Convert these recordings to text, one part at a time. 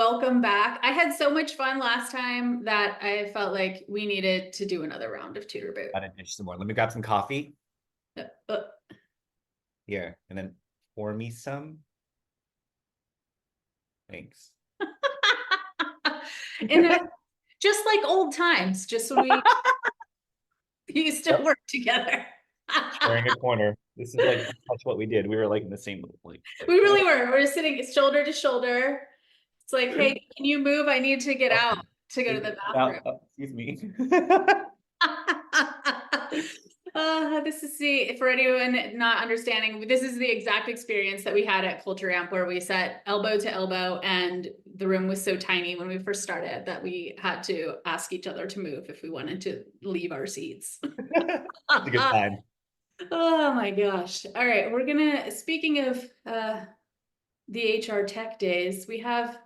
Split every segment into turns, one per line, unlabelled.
welcome back. I had so much fun last time that I felt like we needed to do another round of Tutor Boot.
Gotta dish some more. Let me grab some coffee
Uh, uh.
here and then pour me some. Thanks.
And just like old times, just when we used to
Yep.
work together.
Sharing a corner. This is like that's what we did. We were like in the same
We really were. We were sitting shoulder to shoulder. It's like, hey, can you move? I need to get
oh,
out to go to the
now,
bathroom.
excuse me.
This is see for anyone not understanding. This is the exact experience that we had at Culture Amp, where we sat elbow to elbow, and the room was so tiny when we first started that we had to ask each other to move if we wanted to leave our seats.
It's a good time.
Oh my gosh! All right, we're gonna. Speaking of the HR tech days, we have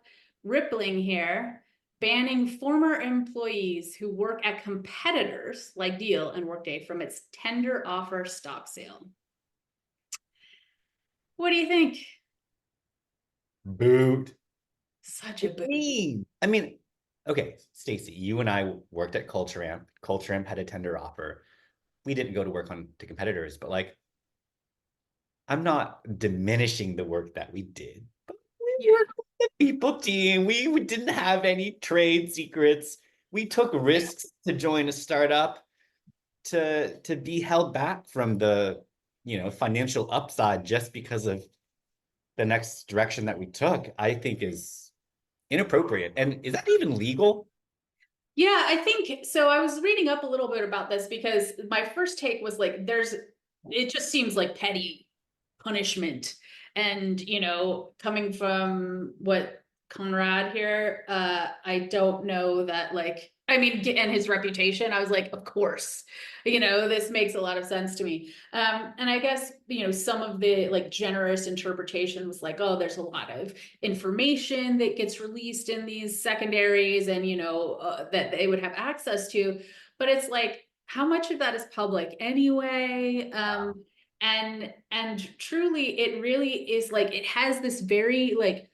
Rippling here banning former employees who work at competitors like Deal and Workday from its tender offer stock sale. What do you think?
Boot.
Such a
It's
boot.
mean. I mean, okay, Stacy, you and I worked at Culture Amp. Culture Amp had a tender offer. We didn't go to work on to competitors, but like I'm not diminishing the work that we did, but we
Yeah.
worked with the people team. We didn't have any trade secrets. We took risks to join a startup to be held back from the financial upside just because of the next direction that we took, I think is inappropriate. And is that even legal?
Yeah, I think so. I was reading up a little bit about this because my first take was like, it just seems like petty punishment. And, coming from what Conrad here, I don't know that, like, I mean, and his reputation, I was like, of course, this makes a lot of sense to me. And I guess, some of the like generous interpretation was like, oh, there's a lot of information that gets released in these secondaries and, that they would have access to. But it's like, how much of that is public anyway? And truly it really is like, it has this very like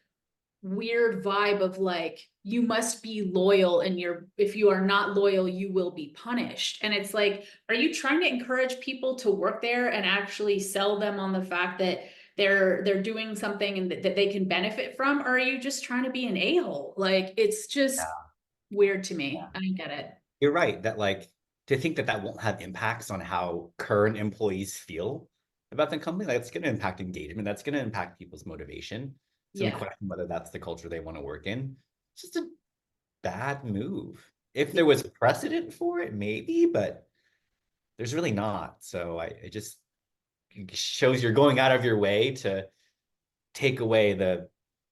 weird vibe of like, you must be loyal, and if you are not loyal you will be punished. And it's like, are you trying to encourage people to work there and actually sell them on the fact that they're doing something and that they can benefit from, or are you just trying to be an a-hole? Like, it's just
Yeah.
weird to me.
Yeah.
I don't get it.
You're right that like to think that that won't have impacts on how current employees feel about the company, that's going to impact engagement. That's going to impact people's motivation. It's going to
Yeah.
question whether that's the culture they want to work in. It's just a bad move. If there was precedent for it, maybe, but there's really not. So it just shows you're going out of your way to take away the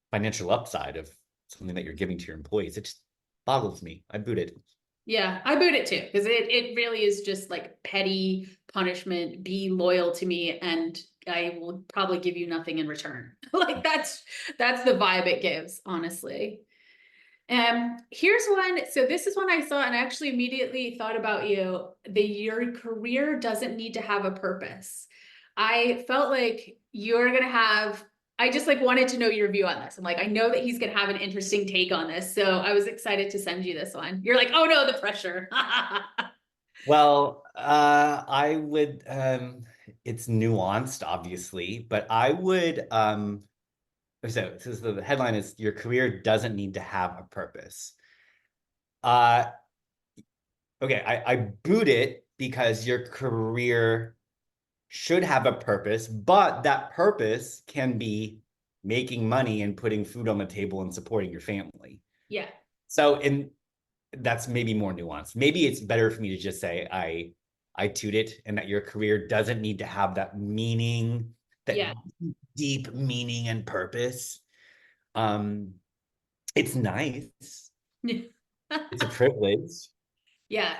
financial upside of something that you're giving to your employees. It just boggles me. I boot it.
Yeah, I boot it too, because it really is just like petty punishment. Be loyal to me and I will probably give you nothing in return. Like, that's the vibe it gives, honestly. Here's one. So this is one I saw and I actually immediately thought about you. Your career doesn't need to have a purpose. I felt like you're gonna have. I just like wanted to know your view on this. I'm like, I know that he's gonna have an interesting take on this, so I was excited to send you this one. You're like, oh no, the pressure.
Well, I would it's nuanced, obviously, but I would so the headline is your career doesn't need to have a purpose. Uh okay, I boot it because your career should have a purpose, but that purpose can be making money and putting food on the table and supporting your family.
Yeah,
So in that's maybe more nuanced. Maybe it's better for me to just say I toot it, and that your career doesn't need to have that meaning, that
yeah.
deep meaning and purpose. Um, it's nice. It's a privilege,
Yeah,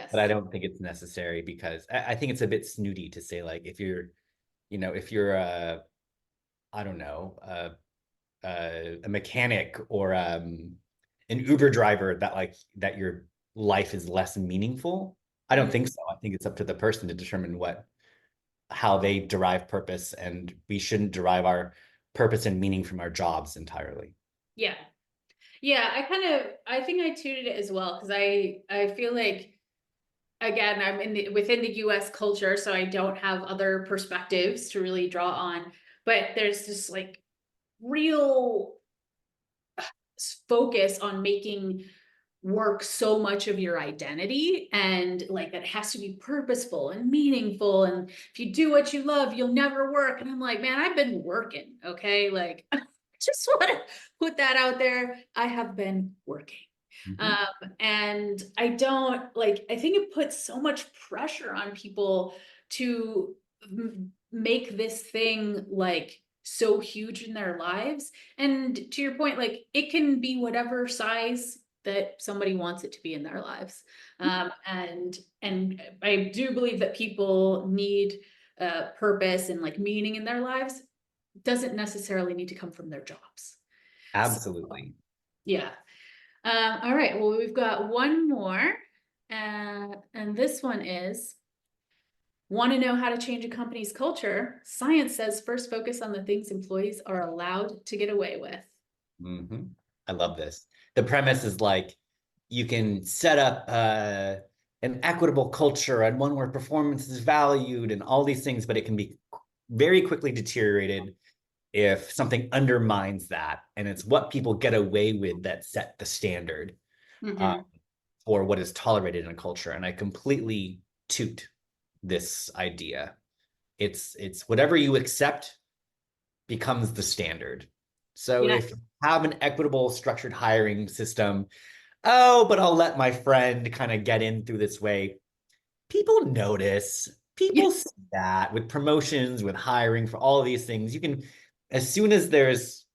but I
yes.
don't think it's necessary because I think it's a bit snooty to say like if you're I don't know a mechanic or an Uber driver that like that your life is less meaningful. I don't
Mhm.
think so. I think it's up to the person to determine how they derive purpose, and we shouldn't derive our purpose and meaning from our jobs entirely.
Yeah. Yeah, I think I tutored it as well because I feel like again I'm within the US culture, so I don't have other perspectives to really draw on. But there's this like real focus on making work so much of your identity, and like that has to be purposeful and meaningful, and if you do what you love you'll never work. And I'm like, man, I've been working, okay, like just want to put that out there. I have been working.
Mhm.
And I don't like, I think it puts so much pressure on people to make this thing like so huge in their lives. And to your point, like it can be whatever size that somebody wants it to be in their lives. And I do believe that people need purpose and like meaning in their lives. Doesn't necessarily need to come from their jobs. So,
Absolutely.
yeah. All right. Well, we've got one more, and this one is, want to know how to change a company's culture? Science says first focus on the things employees are allowed to get away with.
Hmm. I love this. The premise is like you can set up an equitable culture and one where performance is valued and all these things, but it can be very quickly deteriorated if something undermines that. And it's what people get away with that set the standard uh,
Mm-hmm.
for what is tolerated in a culture. And I completely toot this idea. It's whatever you accept becomes the standard. So
Yeah.
if you have an equitable structured hiring system, oh, but I'll let my friend kind of get in through this way. People notice,
Yeah.
people see that with promotions, with hiring for all of these things. You can, as soon as there's,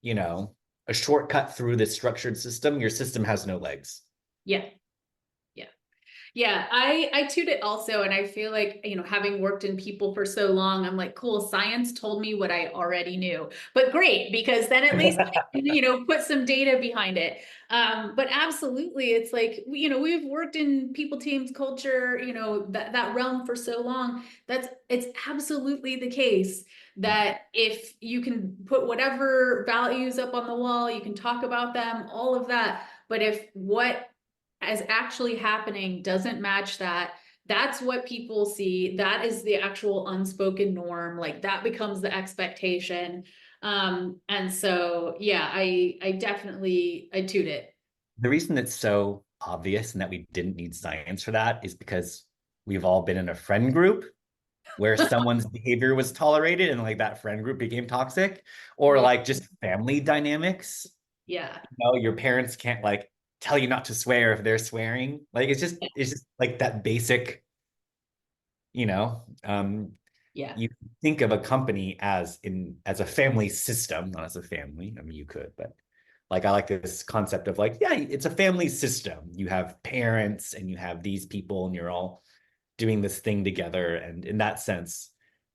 you know, a shortcut through this structured system, your system has no legs.
Yeah. Yeah. Yeah, I toot it also, and I feel like, having worked in people for so long, I'm like, cool, science told me what I already knew. But great, because then at least put some data behind it. But absolutely, it's like, we've worked in people teams culture, that realm for so long. It's absolutely the case that if you can put whatever values up on the wall, you can talk about them, all of that. But if what is actually happening doesn't match that, that's what people see, that is the actual unspoken norm, like that becomes the expectation. And so yeah, I definitely I toot it.
The reason it's so obvious and that we didn't need science for that is because we've all been in a friend group where someone's behavior was tolerated and like that friend group became toxic, or
Yeah,
like just family dynamics.
yeah,
Your parents can't like tell you not to swear if they're swearing. Like it's just like that basic, you know,
yeah,
you think of a company as a family system, not as a family. I mean, you could, but like I like this concept of like, yeah, it's a family system. You have parents and you have these people and you're all doing this thing together. And in that sense,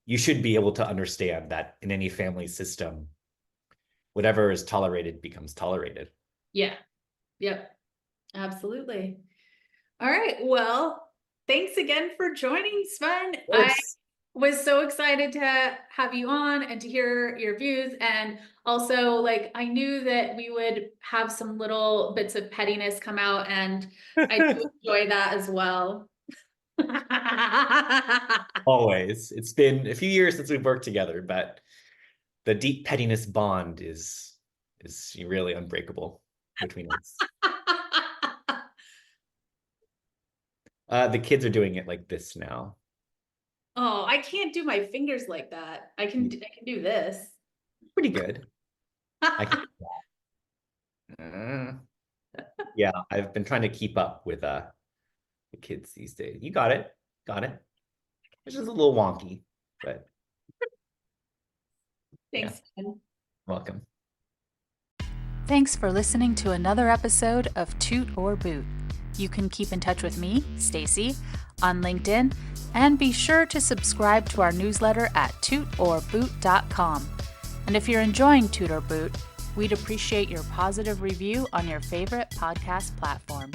you should be able to understand that in any family system, whatever is tolerated becomes tolerated.
yeah, yep, absolutely. All right, well, thanks again for joining, Sven.
Of
I
course.
was so excited to have you on and to hear your views. And also, like, I knew that we would have some little bits of pettiness come out, and I do enjoy that as well.
Always. It's been a few years since we've worked together, but the deep pettiness bond is really unbreakable between us. The kids are doing it like this now.
Oh, I can't do my fingers like that. I can do this.
Pretty good. I can. Uh, yeah, I've been trying to keep up with the kids these days. You got it. Got it. It's just a little wonky, but yeah,
Thanks, Ken.
welcome.
Thanks for listening to another episode of Toot or Boot. You can keep in touch with me, Stacy, on LinkedIn, and be sure to subscribe to our newsletter at tootorboot.com. And if you're enjoying Toot or Boot, we'd appreciate your positive review on your favorite podcast platform.